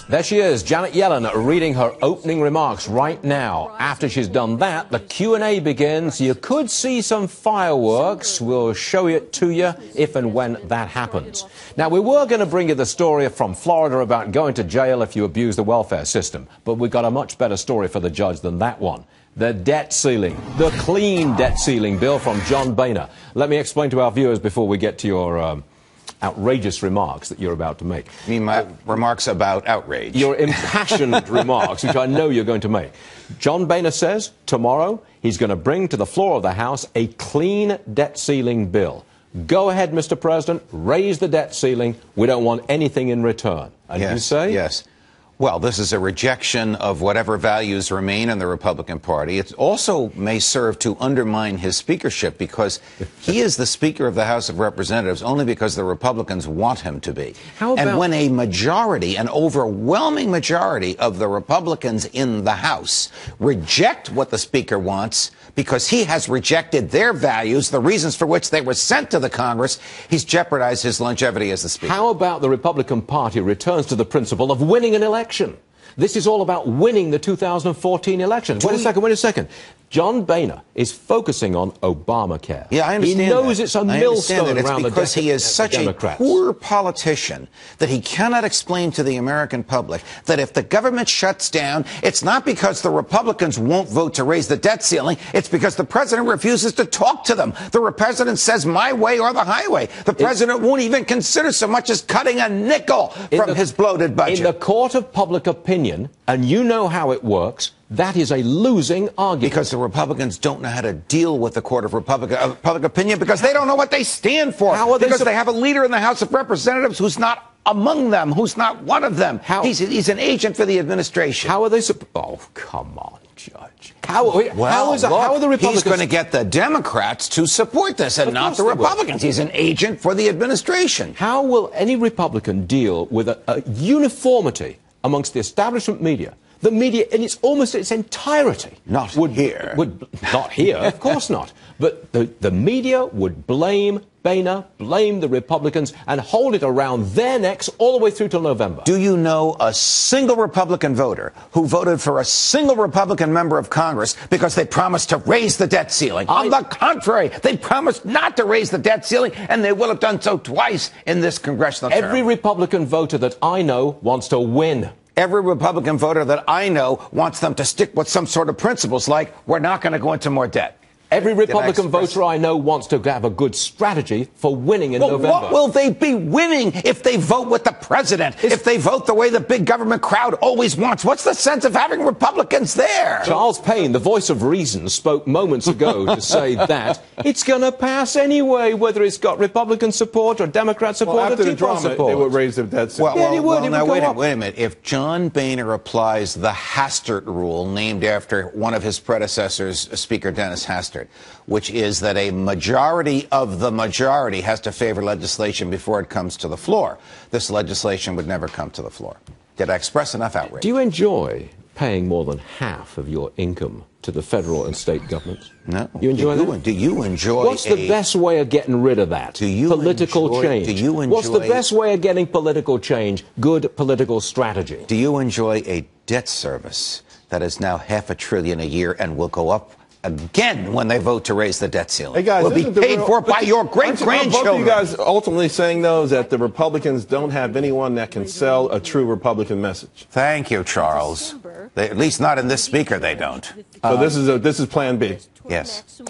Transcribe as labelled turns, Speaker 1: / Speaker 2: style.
Speaker 1: There she is, Janet Yellen, reading her opening remarks right now. After she's done that, the Q&A begins. You could see some fireworks. We'll show it to you if and when that happens. Now, we were going to bring you the story from Florida about going to jail if you abuse the welfare system, but we've got a much better story for the judge than that one. The debt ceiling, the clean debt ceiling bill from John Boehner. Let me explain to our viewers before we get to your outrageous remarks that you're about to make.
Speaker 2: You mean my remarks about outrage?
Speaker 1: Your impassioned remarks, which I know you're going to make. John Boehner says tomorrow he's going to bring to the floor of the House a clean debt ceiling bill. Go ahead, Mr. President, raise the debt ceiling. We don't want anything in return. And
Speaker 2: yes,
Speaker 1: you say?
Speaker 2: Yes. Well, this is a rejection of whatever values remain in the Republican Party. It also may serve to undermine his speakership because he is the Speaker of the House of Representatives only because the Republicans want him to be. And when a majority, an overwhelming majority of the Republicans in the House reject what the Speaker wants because he has rejected their values, the reasons for which they were sent to the Congress, he's jeopardized his longevity as the Speaker.
Speaker 1: How about the Republican Party returns to the principle of winning an election? This is all about winning the 2014 election. Wait a second. John Boehner is focusing on Obamacare.
Speaker 2: Yeah, I understand.
Speaker 1: He knows it's a millstone around the
Speaker 2: because he is such a poor politician that he cannot explain to the American public that if the government shuts down, it's not because the Republicans won't vote to raise the debt ceiling. It's because the president refuses to talk to them. The president says my way or the highway. The president won't even consider so much as cutting a nickel from his bloated budget.
Speaker 1: In the court of public opinion, and you know how it works, that is a losing argument.
Speaker 2: Because the Republicans don't know how to deal with the court of public opinion because they don't know what they stand for. Because they have a leader in the House of Representatives who's not among them, who's not one of them. He's an agent for the administration.
Speaker 1: How are they Oh, come on, Judge. How are the Republicans?
Speaker 2: He's going to get the Democrats to support this and not the Republicans. He's an agent for the administration.
Speaker 1: How will any Republican deal with a uniformity amongst the establishment media? The media in almost its entirety.
Speaker 2: Not here,
Speaker 1: of course not. But the media would blame Boehner, blame the Republicans, and hold it around their necks all the way through till November.
Speaker 2: Do you know a single Republican voter who voted for a single Republican member of Congress because they promised to raise the debt ceiling? On the contrary, they promised not to raise the debt ceiling, and they will have done so twice in this congressional term.
Speaker 1: Every Republican voter that I know wants to win.
Speaker 2: Every Republican voter that I know wants them to stick with some sort of principles like we're not going to go into more debt.
Speaker 1: Every Republican voter I know wants to have a good strategy for winning in November.
Speaker 2: What will they be winning if they vote with the president? If they vote the way the big government crowd always wants? What's the sense of having Republicans there?
Speaker 1: Charles Payne, the voice of reason, spoke moments ago to say that it's going to pass anyway, whether it's got Republican support or Democrat support or Tea Party support.
Speaker 3: They would raise the debt ceiling.
Speaker 2: Wait a minute. If John Boehner applies the Hastert rule, named after one of his predecessors, Speaker Dennis Hastert, which is that a majority of the majority has to favor legislation before it comes to the floor, this legislation would never come to the floor. Did I express enough outrage?
Speaker 1: Do you enjoy paying more than half of your income to the federal and state governments?
Speaker 2: No.
Speaker 1: You enjoy that?
Speaker 2: Do you enjoy
Speaker 1: What's the best way of getting rid of that? Political change. What's the best way of getting political change? Good political strategy.
Speaker 2: Do you enjoy a debt service that is now $500 billion a year and will go up again when they vote to raise the debt ceiling?
Speaker 3: Hey guys,
Speaker 2: will be paid for by your great-grandchildren.
Speaker 3: Both of you guys ultimately saying, though, is that the Republicans don't have anyone that can sell a true Republican message.
Speaker 2: Thank you, Charles. At least not in this speaker, they don't.
Speaker 3: So this is Plan B.
Speaker 2: Yes.